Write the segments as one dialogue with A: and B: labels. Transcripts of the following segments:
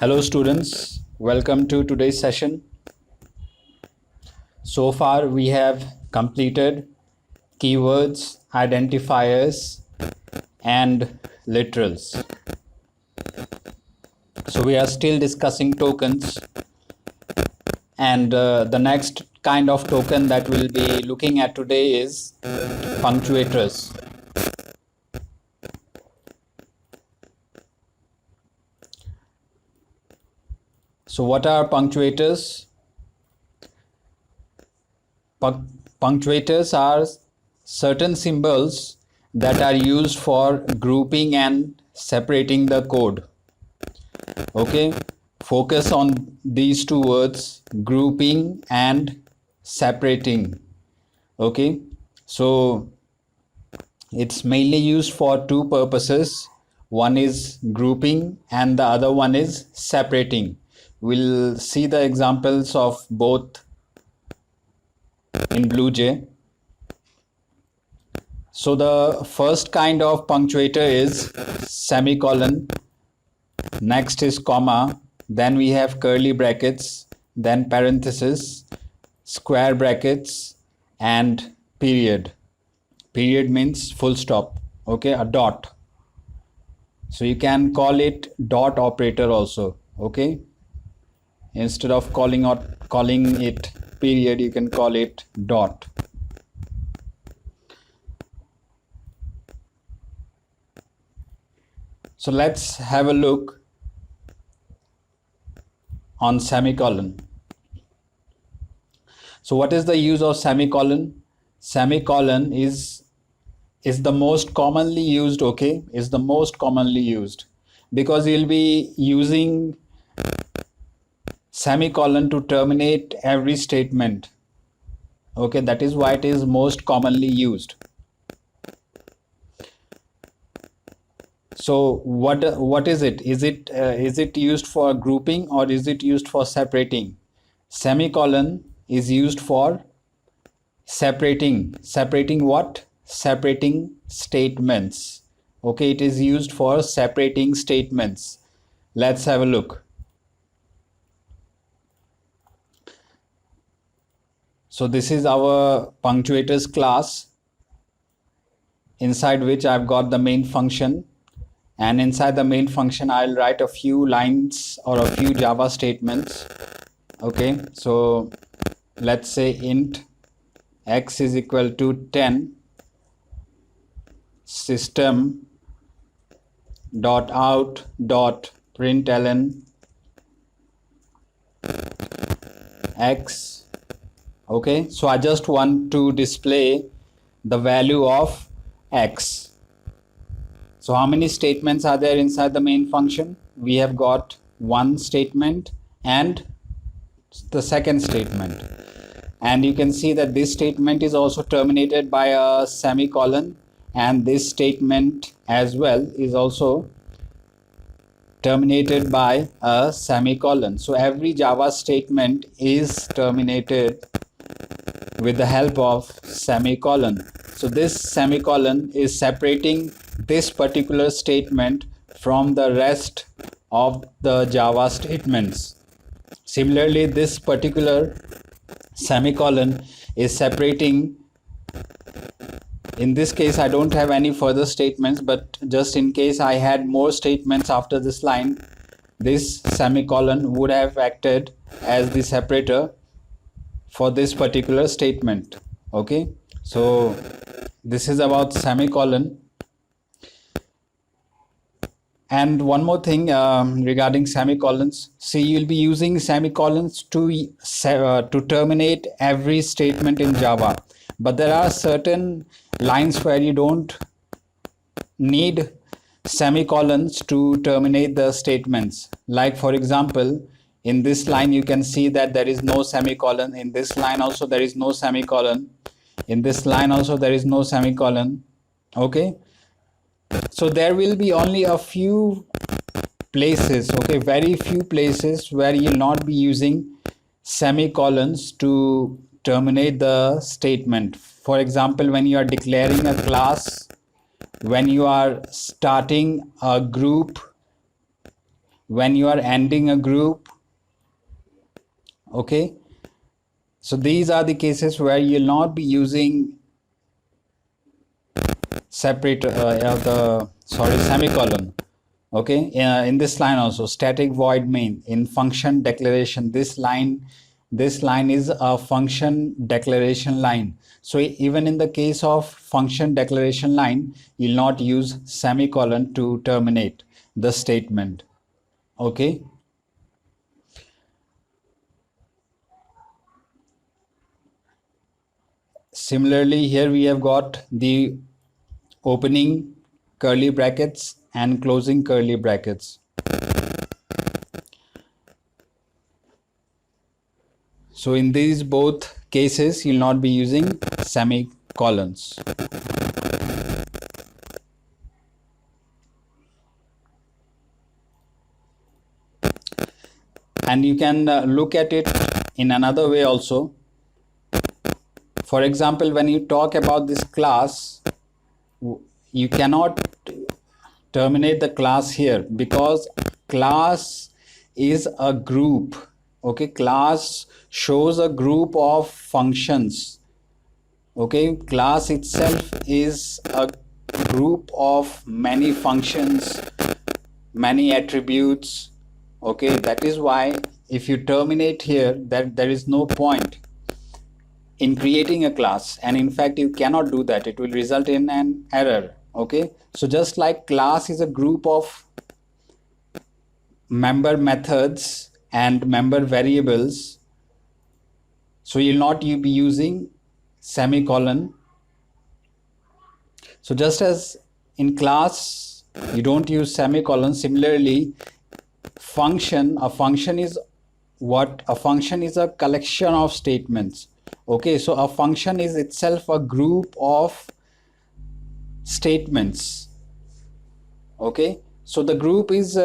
A: Hello students, welcome to today's session. So far we have completed keywords, identifiers and literals. So we are still discussing tokens, and the next kind of token that we'll be looking at today is punctuators. So what are punctuators? Punctuators are certain symbols that are used for grouping and separating the code. Okay, focus on these two words, grouping and separating. Okay, so it's mainly used for two purposes. One is grouping and the other one is separating. We'll see the examples of both in BlueJ. So the first kind of punctuator is semicolon, next is comma, then we have curly brackets, then parenthesis, square brackets and period. Period means full stop, okay, a dot. So you can call it dot operator also, okay. Instead of calling it period, you can call it dot. So let's have a look on semicolon. So what is the use of semicolon? Semicolon is the most commonly used, okay, is the most commonly used, because you'll be using semicolon to terminate every statement. Okay, that is why it is most commonly used. So what is it? Is it used for grouping or is it used for separating? Semicolon is used for separating. Separating what? Separating statements. Okay, it is used for separating statements. Let's have a look. So this is our punctuators class, inside which I've got the main function, and inside the main function I'll write a few lines or a few Java statements. Okay, so let's say int x is equal to 10, system dot out dot println x. Okay, so I just want to display the value of x. So how many statements are there inside the main function? We have got one statement and the second statement, and you can see that this statement is also terminated by a semicolon, and this statement as well is also terminated by a semicolon. So every Java statement is terminated with the help of semicolon. So this semicolon is separating this particular statement from the rest of the Java statements. Similarly, this particular semicolon is separating, in this case I don't have any further statements, but just in case I had more statements after this line, this semicolon would have acted as the separator for this particular statement. Okay, so this is about semicolon. And one more thing regarding semicolons. See, you'll be using semicolons to terminate every statement in Java, but there are certain lines where you don't need semicolons to terminate the statements. Like for example, in this line you can see that there is no semicolon. In this line also there is no semicolon. In this line also there is no semicolon. Okay, so there will be only a few places, okay, very few places where you'll not be using semicolons to terminate the statement. For example, when you are declaring a class, when you are starting a group, when you are ending a group. Okay, so these are the cases where you'll not be using separate semicolon. Okay, in this line also, static void main in function declaration, this line is a function declaration line. So even in the case of function declaration line, you'll not use semicolon to terminate the statement. Okay, similarly here we have got the opening curly brackets and closing curly brackets. So in these both cases, you'll not be using semicolons. And you can look at it in another way also. For example, when you talk about this class, you cannot terminate the class here because class is a group. Okay, class shows a group of functions. Okay, class itself is a group of many functions, many attributes. Okay, that is why if you terminate here, that there is no point in creating a class, and in fact you cannot do that. It will result in an error. Okay, so just like class is a group of member methods and member variables, so you'll not be using semicolon. So just as in class you don't use semicolon, similarly a function is what? A function is a collection of statements. Okay, so a function is itself a group of statements. Okay, so the group is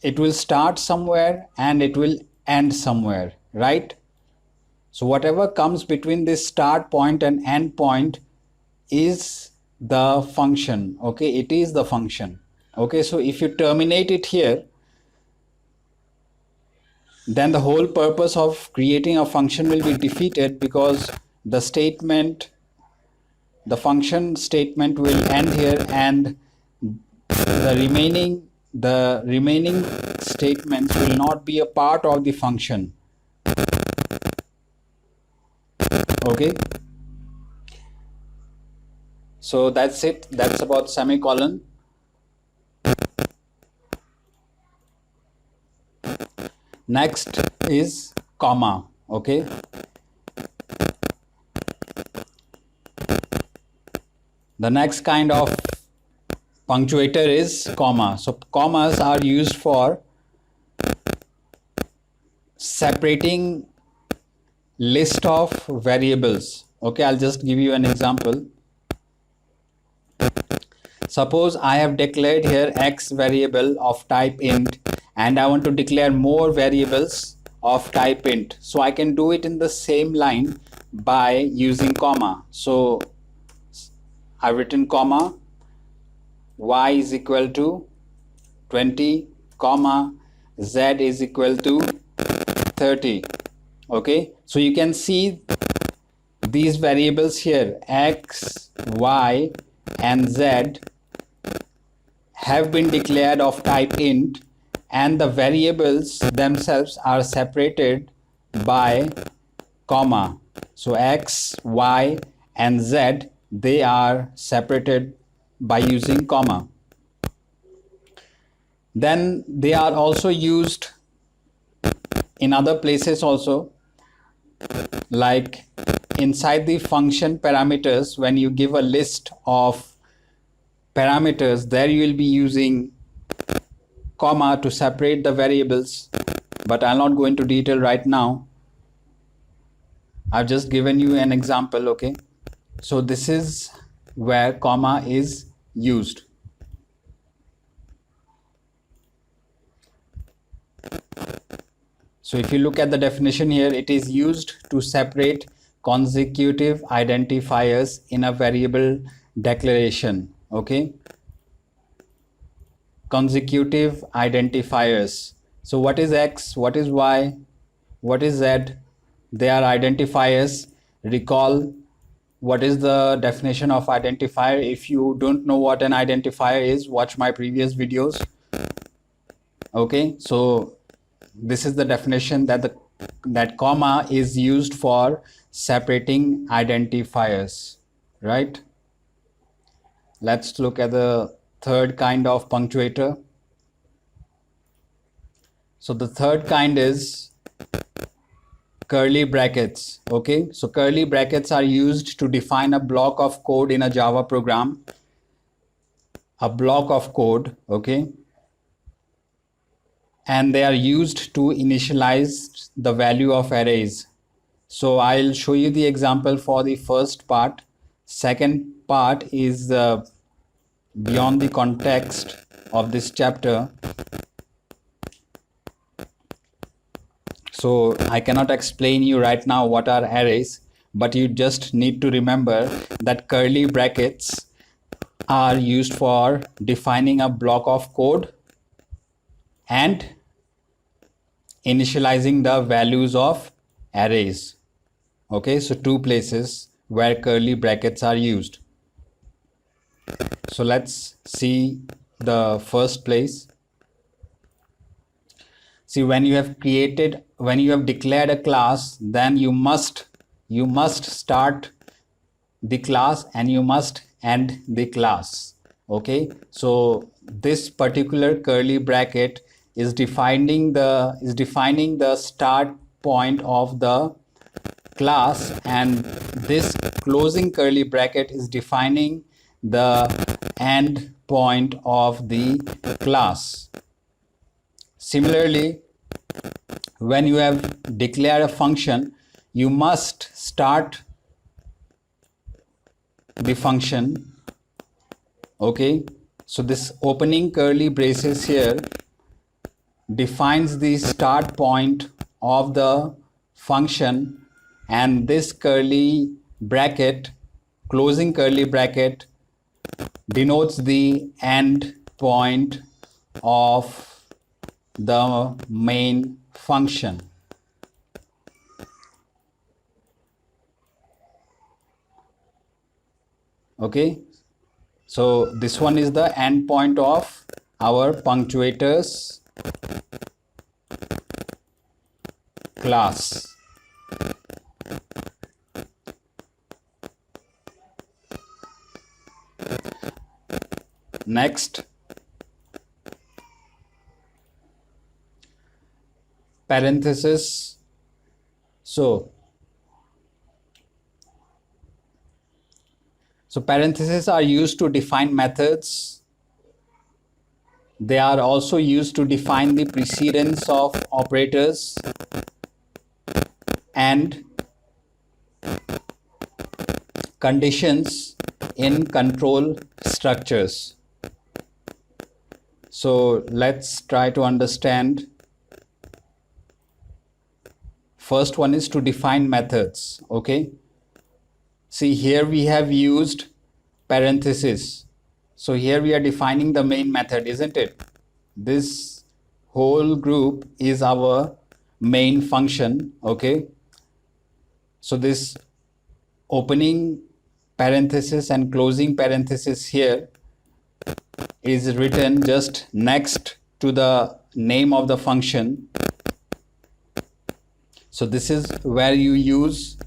A: it will start somewhere and it will end somewhere, right? So whatever comes between this start point and end point is the function. Okay, it is the function. Okay, so if you terminate it here, then the whole purpose of creating a function will be defeated, because the function statement will end here, and the remaining statements will not be a part of the function. Okay, so that's it. That's about semicolon. Next is comma. Okay, the next kind of punctuator is comma. So commas are used for separating list of variables. Okay, I'll just give you an example. Suppose I have declared here x variable of type int, and I want to declare more variables of type int. So I can do it in the same line by using comma. So I've written comma, y is equal to 20, comma, z is equal to 30. Okay, so you can see these variables here, x, y, and z, have been declared of type int, and the variables themselves are separated by comma. So x, y, and z, they are separated by using comma. Then they are also used in other places also, like inside the function parameters. When you give a list of parameters, there you will be using comma to separate the variables, but I'll not go into detail right now. I've just given you an example. Okay, so this is where comma is used. So if you look at the definition here, it is used to separate consecutive identifiers in a variable declaration. Okay, consecutive identifiers. So what is X, what is Y, what is Z? They are identifiers. Recall what is the definition of identifier. If you don't know what an identifier is, watch my previous videos. Okay, so this is the definition, that comma is used for separating identifiers, right? Let's look at the third kind of punctuator. So the third kind is curly brackets. Okay, so curly brackets are used to define a block of code in a Java program. A block of code, okay, and they are used to initialize the value of arrays. So I'll show you the example for the first part. Second part is beyond the context of this chapter. So I cannot explain you right now what are arrays, but you just need to remember that curly brackets are used for defining a block of code and initializing the values of arrays. Okay, so two places where curly brackets are used. So let's see the first place. See, when you have declared a class, then you must start the class and you must end the class. Okay, so this particular curly bracket is defining the start point of the class, and this closing curly bracket is defining the end point of the class. Similarly, when you have declared a function, you must start the function. Okay, so this opening curly braces here defines the start point of the function, and this curly bracket, closing curly bracket, denotes the end point of the main function. Okay, so this one is the end point of our punctuators class. Next, parenthesis. So parentheses are used to define methods. They are also used to define the precedence of operators and conditions in control structures. So let's try to understand. First one is to define methods. Okay, see, here we have used parenthesis. So here we are defining the main method, isn't it? This whole group is our main function. Okay, so this opening parenthesis and closing parenthesis here is written just next to the name of the function. So this is where you use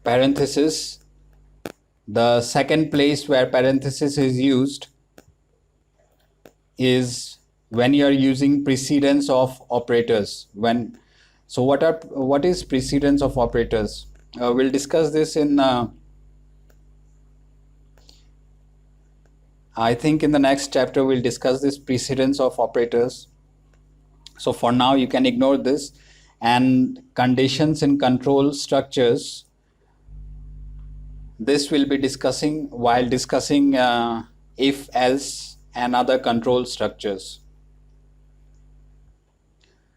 A: parenthesis. The second place where parenthesis is used is when you are using precedence of operators. So what is precedence of operators? We'll discuss this in I think in the next chapter we'll discuss this precedence of operators. So for now you can ignore this. And conditions in control structures, this will be discussing while discussing if, else and other control structures.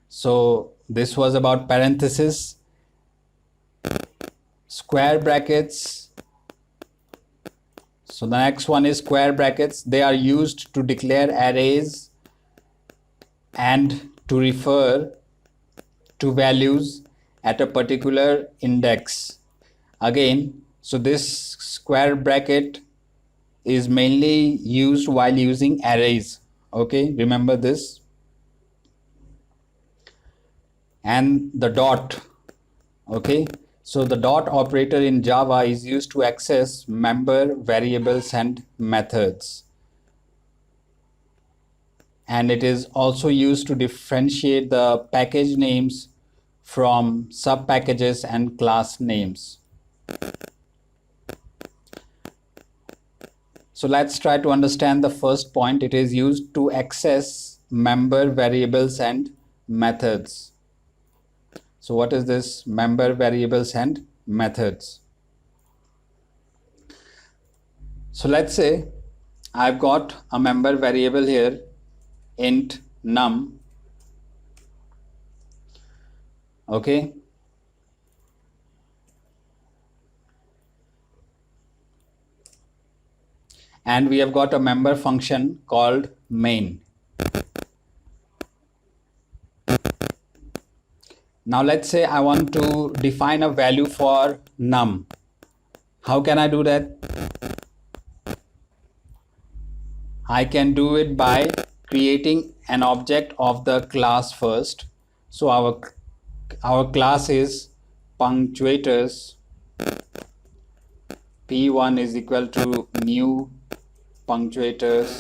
A: So this was about parenthesis, square brackets. So the next one is square brackets. They are used to declare arrays and to refer to values at a particular index. Again, so this square bracket is mainly used while using arrays. Okay, remember this. And the dot. Okay, so the dot operator in Java is used to access member variables and methods. And it is also used to differentiate the package names from sub-packages and class names. So let's try to understand the first point. It is used to access member variables and methods. So what is this member variables and methods? So let's say I've got a member variable here, int num. Okay. And we have got a member function called main. Now let's say I want to define a value for num. How can I do that? I can do it by creating an object of the class first. So our class is punctuators. P1 is equal to new punctuators.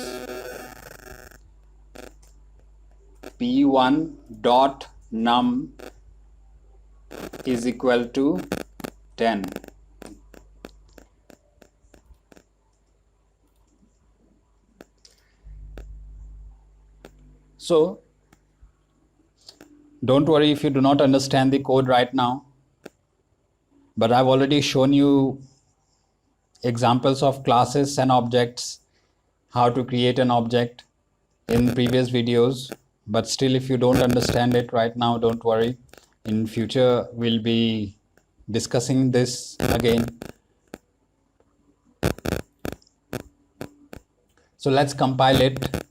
A: P1 dot num is equal to 10. So don't worry if you do not understand the code right now, but I've already shown you examples of classes and objects, how to create an object in previous videos. But still, if you don't understand it right now, don't worry. In future, we'll be discussing this again. So let's compile it.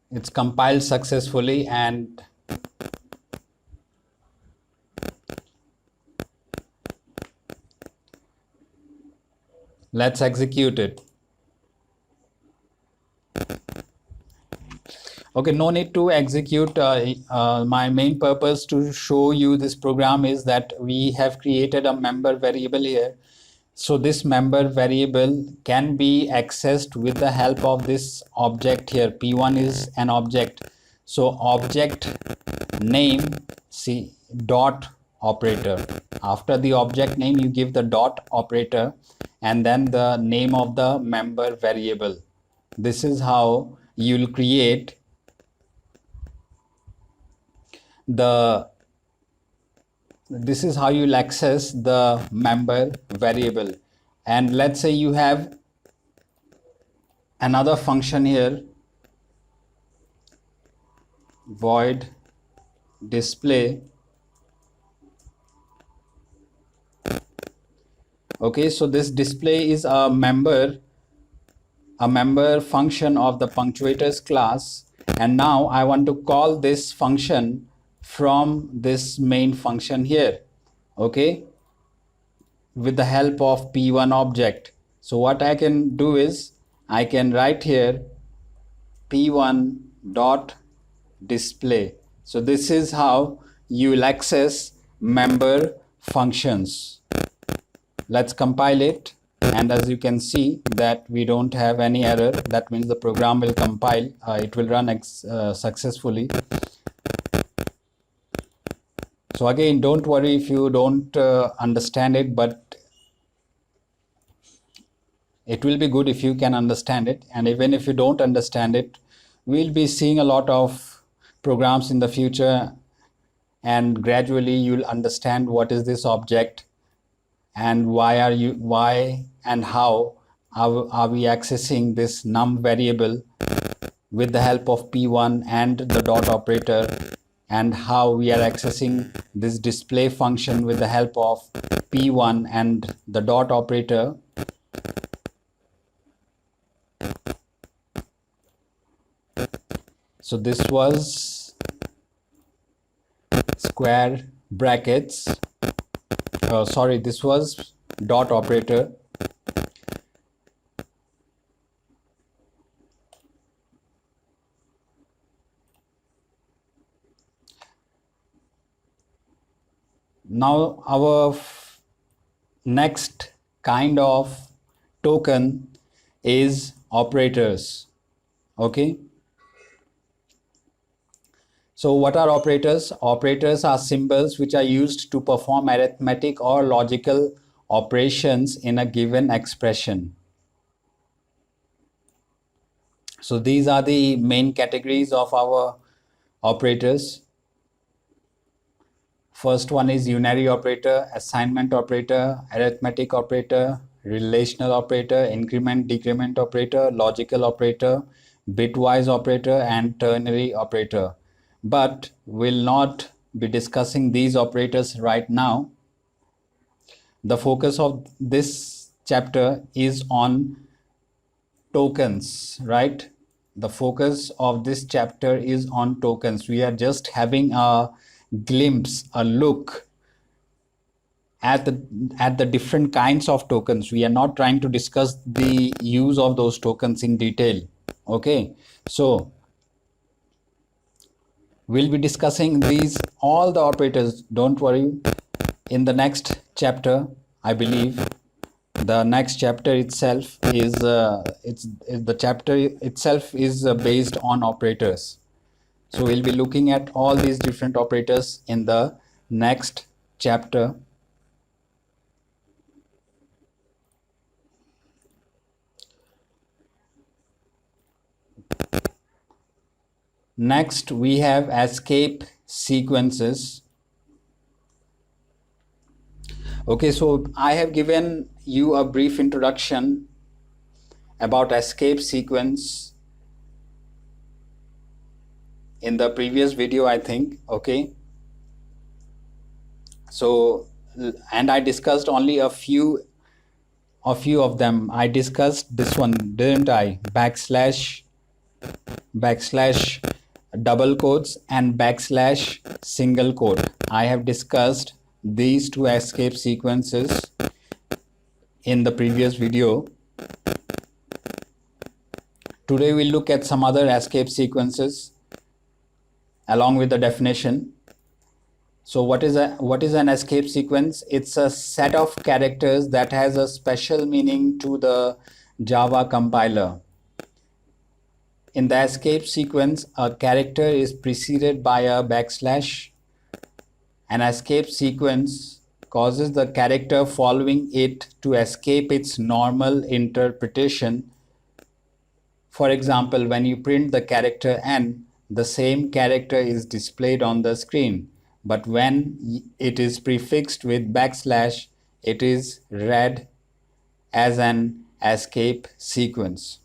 A: It's compiled successfully, and let's execute it. Okay, no need to execute. My main purpose to show you this program is that we have created a member variable here. So this member variable can be accessed with the help of this object here. P1 is an object. So object name, see, dot operator. After the object name, you give the dot operator and then the name of the member variable. This is how you'll create this is how you'll access the member variable. And let's say you have another function here, void display. Okay, so this display is a member function of the punctuators class, and now I want to call this function from this main function here, okay, with the help of P1 object. So what I can do is I can write here P1 dot display. So this is how you will access member functions. Let's compile it, and as you can see that we don't have any error. That means the program will compile, it will run successfully. So again, don't worry if you don't understand it, but it will be good if you can understand it. And even if you don't understand it, we'll be seeing a lot of programs in the future, and gradually you'll understand what is this object and why and how are we accessing this num variable with the help of P1 and the dot operator, and how we are accessing this display function with the help of P1 and the dot operator. So this was square brackets. Sorry, this was dot operator. Now our next kind of token is operators. Okay. So what are operators? Operators are symbols which are used to perform arithmetic or logical operations in a given expression. So these are the main categories of our operators. First one is unary operator, assignment operator, arithmetic operator, relational operator, increment decrement operator, logical operator, bitwise operator, and ternary operator. But we'll not be discussing these operators right now. The focus of this chapter is on tokens, right? The focus of this chapter is on tokens. We are just having a glimpse, a look at the different kinds of tokens. We are not trying to discuss the use of those tokens in detail. Okay, so we'll be discussing these all the operators. Don't worry. In the next chapter, I believe the next chapter itself is the chapter itself is based on operators. So we'll be looking at all these different operators in the next chapter. Next, we have escape sequences. Okay, so I have given you a brief introduction about escape sequence in the previous video, I think. Okay, so and I discussed only a few of them. I discussed this one, didn't I? Backslash, double quotes, and backslash single quote. I have discussed these two escape sequences in the previous video. Today we'll look at some other escape sequences along with the definition. So what is an escape sequence? It's a set of characters that has a special meaning to the Java compiler. In the escape sequence, a character is preceded by a backslash. An escape sequence causes the character following it to escape its normal interpretation. For example, when you print the character N, the same character is displayed on the screen, but when it is prefixed with backslash, it is read as an escape sequence.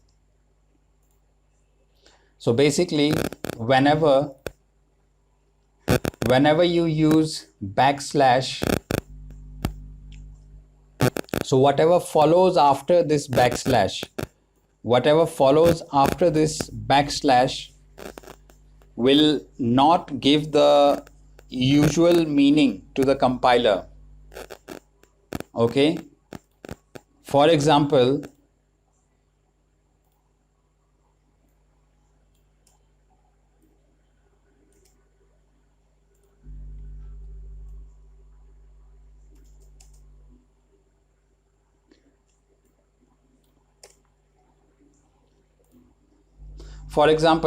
A: So basically, whenever you use backslash, so whatever follows after this backslash will not give the usual meaning to the compiler. Okay, for example,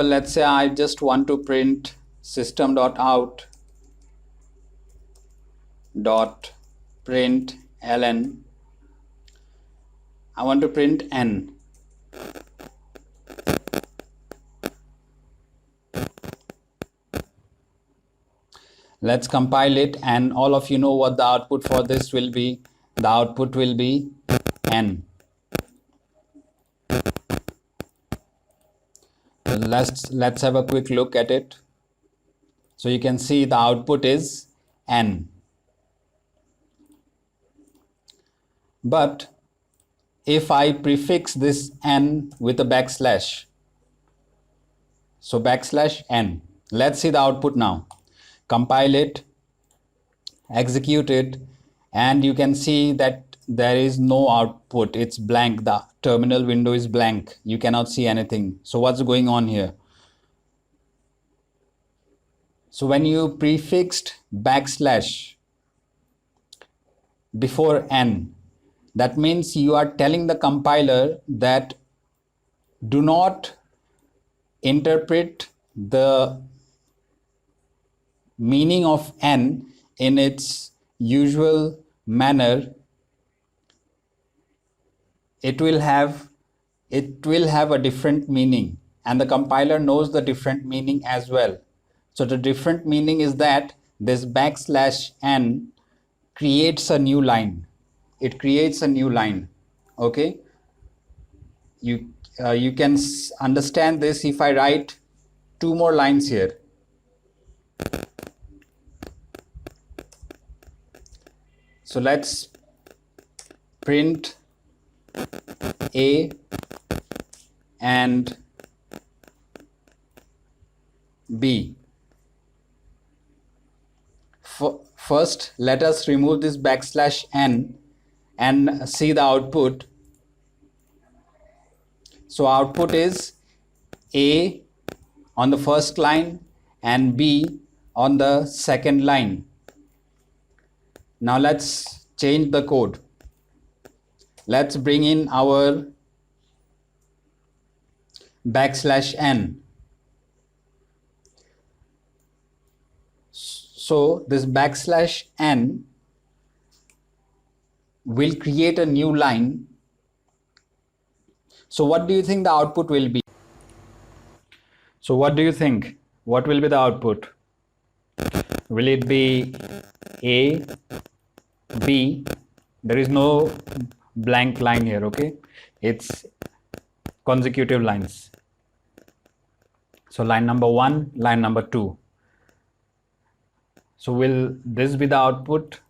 A: let's say I just want to print system.out.println. I want to print N. Let's compile it, and all of you know what the output for this will be. The output will be N. Let's have a quick look at it. So you can see the output is N. But if I prefix this N with a backslash, So backslash n. Let's see the output now. Compile it, execute it, and you can see that there is no output. It's blank. The terminal window is blank. You cannot see anything. So what's going on here? So when you prefixed backslash before n, that means you are telling the compiler that do not interpret the meaning of n in its usual manner. It will have a different meaning, and the compiler knows the different meaning as well. So the different meaning is that this backslash n creates a new line. It creates a new line. Okay, you can understand this if I write two more lines here. So let's print A and B. First, let us remove this backslash n and see the output. So output is A on the first line and B on the second line. Now let's change the code. Let's bring in our backslash n. So this backslash n will create a new line. So what do you think the output will be? So what do you think? What will be the output? Will it be A, B? There is no blank line here, okay? It's consecutive lines. So line number 1, line number 2. So will this be the output,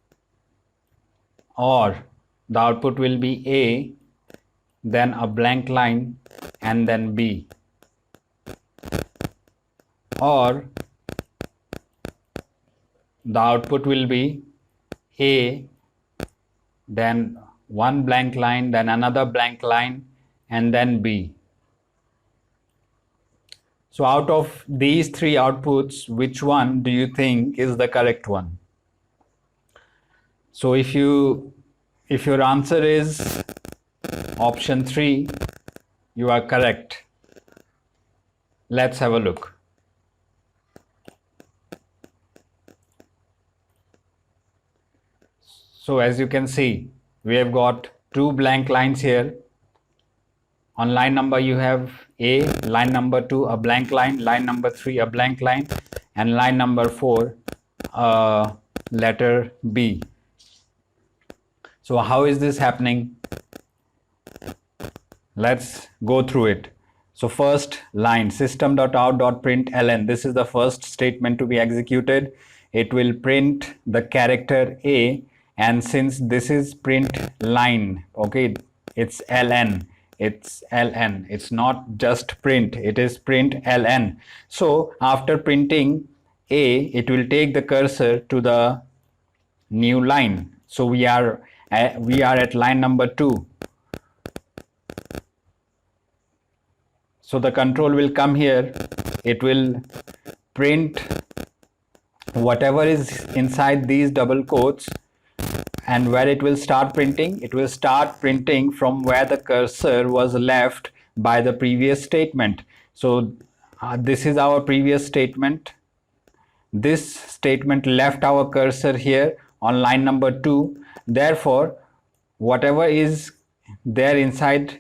A: or the output will be A, then a blank line, and then B, or the output will be A, then one blank line, then another blank line, and then B. So out of these three outputs, which one do you think is the correct one? So if your answer is option 3, you are correct. Let's have a look. So as you can see, we have got two blank lines here. On line number you have A, line number 2 a blank line number 3 a blank line, and line number 4 letter B. So how is this happening? Let's go through it. So first line, system.out.println, this is the first statement to be executed. It will print the character A, and since this is print line, okay, it's ln. It's not just print, it is print ln. So after printing A, it will take the cursor to the new line. So we are at line number 2. So the control will come here. It will print whatever is inside these double quotes, and where it will start printing, it will start printing from where the cursor was left by the previous statement. So this is our previous statement. This statement left our cursor here on line number 2. Therefore, whatever is there inside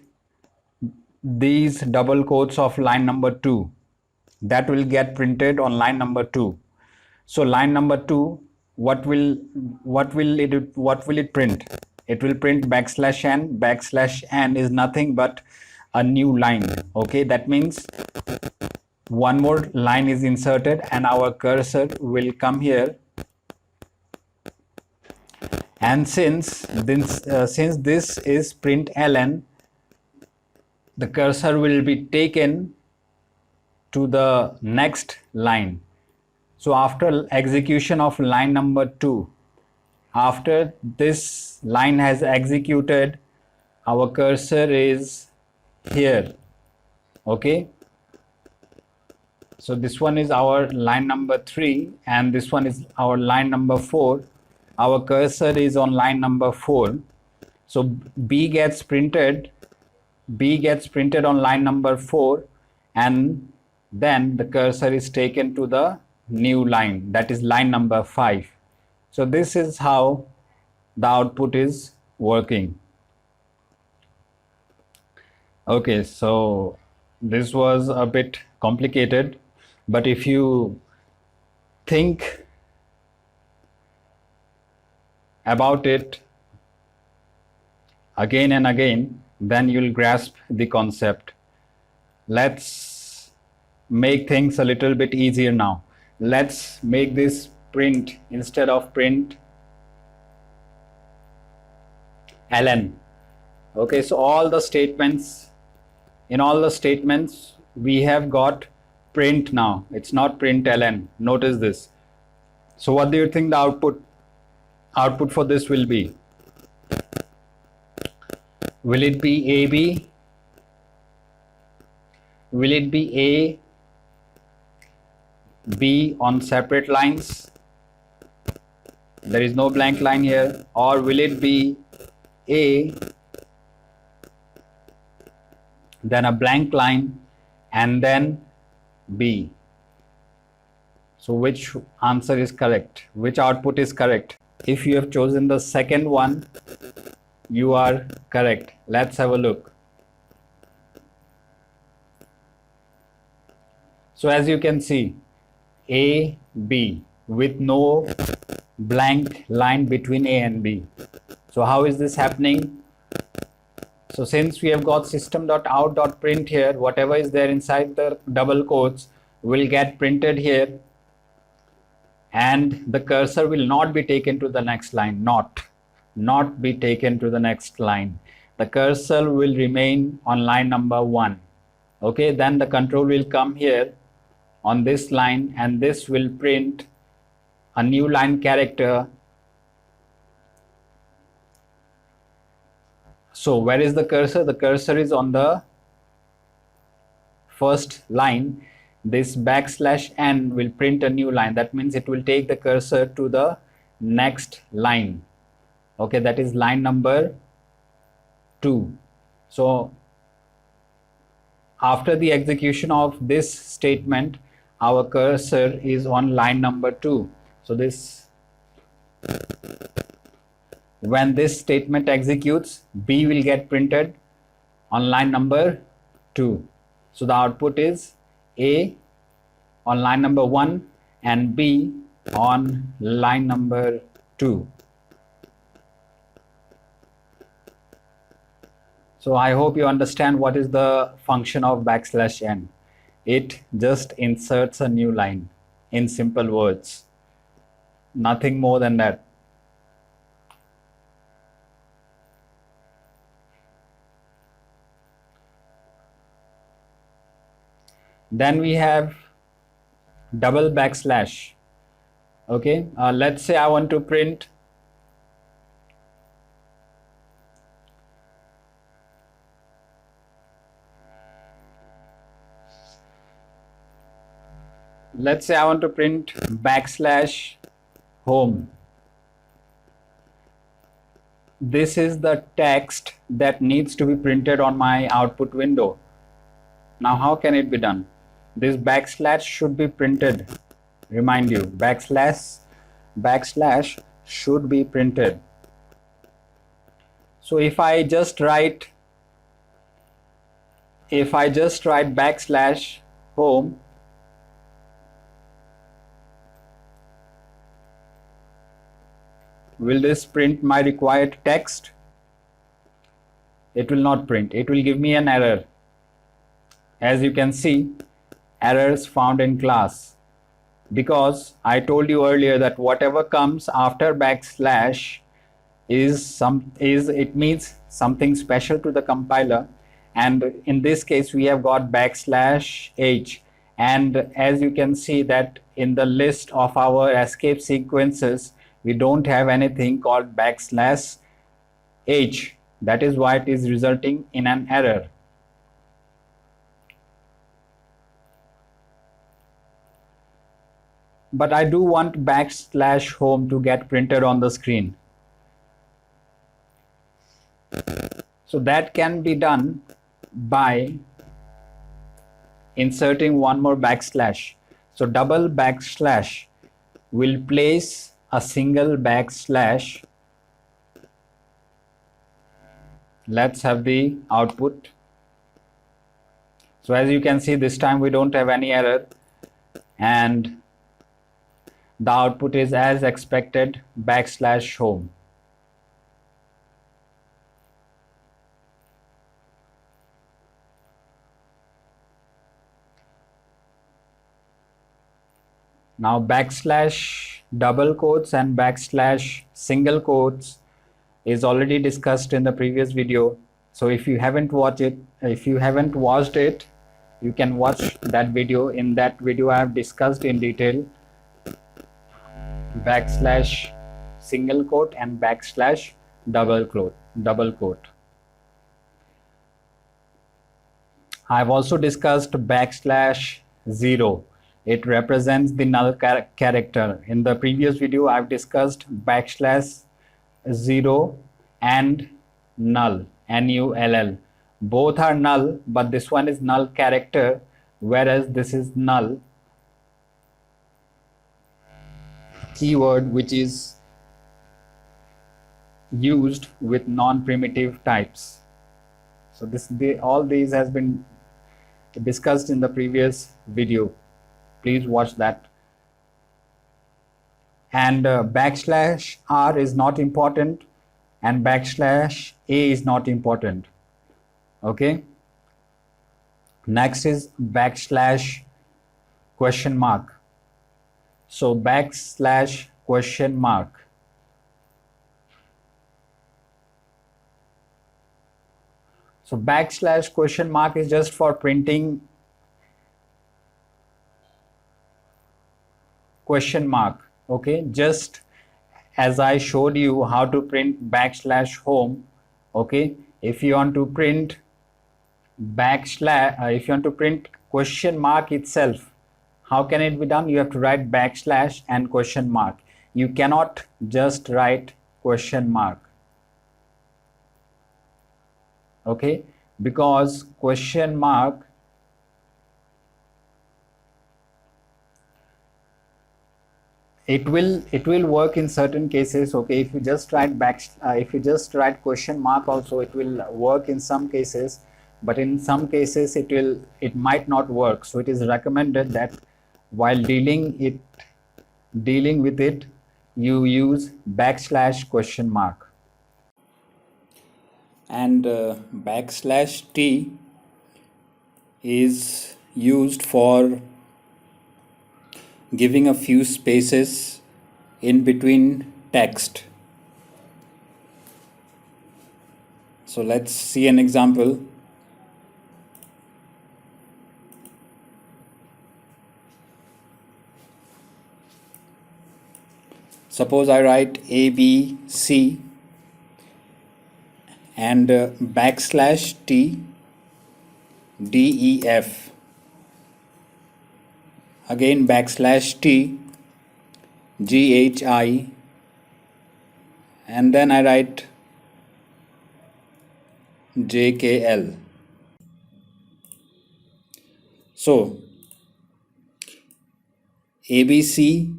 A: these double quotes of line number 2, that will get printed on line number 2. So line number 2, what will it print? It will print backslash n. Backslash n is nothing but a new line. Okay, that means one more line is inserted and our cursor will come here. And since this is print ln, the cursor will be taken to the next line. So after execution of line number 2, after this line has executed, our cursor is here. Okay, so this one is our line number 3 and this one is our line number 4. Our cursor is on line number 4. So B gets printed on line number 4, and then the cursor is taken to the new line, that is line number 5. So this is how the output is working. Okay, so this was a bit complicated, but if you think about it again and again, then you'll grasp the concept. Let's make things a little bit easier now. Let's make this print instead of print ln. Okay, so in all the statements we have got print now. It's not print ln. Notice this. So what do you think the output for this will be? Will it be AB? Will it be A, B on separate lines? There is no blank line here. Or will it be A, then a blank line, and then B? So which answer is correct? Which output is correct? If you have chosen the second one, you are correct. Let's have a look. So as you can see, A, B with no blank line between A and B. So how is this happening? So since we have got system.out.print here, whatever is there inside the double quotes will get printed here, and the cursor will not be taken to the next line. Not be taken to the next line. The cursor will remain on line number 1. Okay, then the control will come here on this line, and this will print a new line character. So where is the cursor? The cursor is on the first line. This \n will print a new line. That means it will take the cursor to the next line. Okay, that is line number 2. So after the execution of this statement, our cursor is on line number 2. So when this statement executes, B will get printed on line number 2. So the output is A on line number 1 and B on line number 2. So I hope you understand what is the function of \n. It just inserts a new line in simple words. Nothing more than that. Then we have double backslash. Okay, let's say I want to print \home. This is the text that needs to be printed on my output window. Now how can it be done? This backslash should be printed. Remind you, backslash should be printed. So if I just write \home, will this print my required text? It will not print. It will give me an error. As you can see, errors found in class, because I told you earlier that whatever comes after backslash it means something special to the compiler, and in this case we have got \h, And as you can see that in the list of our escape sequences, we don't have anything called \h. That is why it is resulting in an error. But I do want \home to get printed on the screen. So that can be done by inserting one more backslash. So double backslash will place a single backslash. Let's have the output. So as you can see, this time we don't have any error, and the output is as expected, \home. Now backslash double quotes and backslash single quotes is already discussed in the previous video. So if you haven't watched it, you can watch that video. In that video I have discussed in detail backslash single quote and backslash double quote. I've also discussed \0. It represents the null character. In the previous video I've discussed \0 and null, null. Both are null, but this one is null character, whereas this is null keyword, which is used with non-primitive types. So all these has been discussed in the previous video. Please watch that. And \r is not important, and \a is not important. Okay. Next is \question mark. So \question mark. So \question mark is just for printing question mark. Okay, just as I showed you how to print \home. Okay, if you want to print question mark itself, how can it be done? You have to write \/ and question mark. You cannot just write question mark. Okay, because question mark it will work in certain cases. Okay, if you just write question mark also, it will work in some cases, but in some cases it might not work. So it is recommended that while dealing with it, you use \question mark. And \t is used for giving a few spaces in between text. So let's see an example. Suppose I write ABC and \t def, again \t ghi, and then I write jkl. So ABC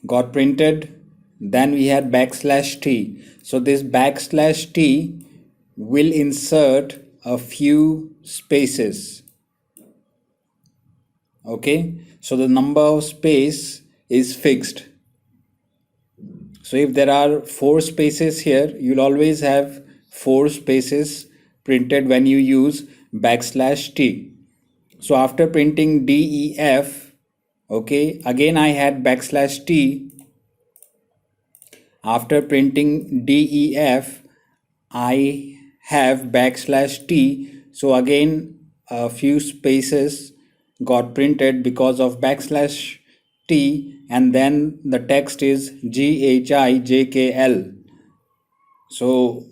A: got printed, then we had \t. So this \t will insert a few spaces. Okay, so the number of space is fixed. So if there are 4 spaces here, you'll always have 4 spaces printed when you use \t. So after printing def, okay, again I had \t. After printing def, I have \t. So again a few spaces got printed because of backslash t, and then the text is GHIJKL. So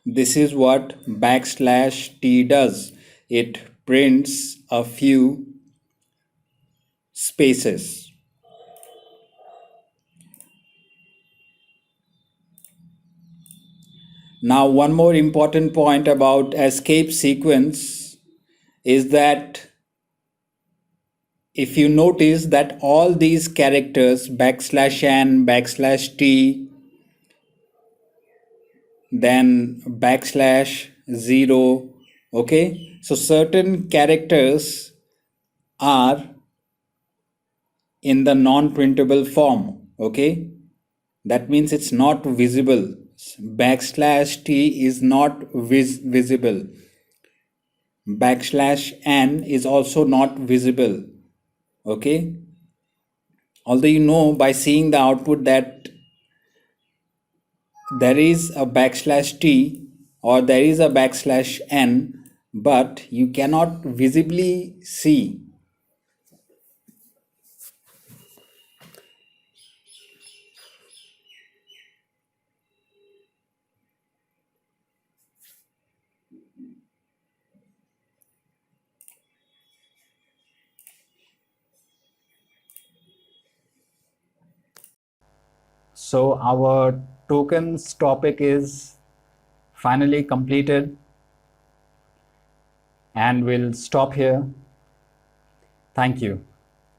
A: this is what backslash t does. It prints a few spaces. Now, one more important point about escape sequence is that if you notice that all these characters backslash n, backslash t, then backslash 0, okay, so certain characters are in the non-printable form, okay, that means it's not visible. Backslash t is not visible. Backslash n is also not visible, okay, although you know by seeing the output that there is a backslash t or there is a backslash n, but you cannot visibly see. So our tokens topic is finally completed, and we'll stop here. Thank you.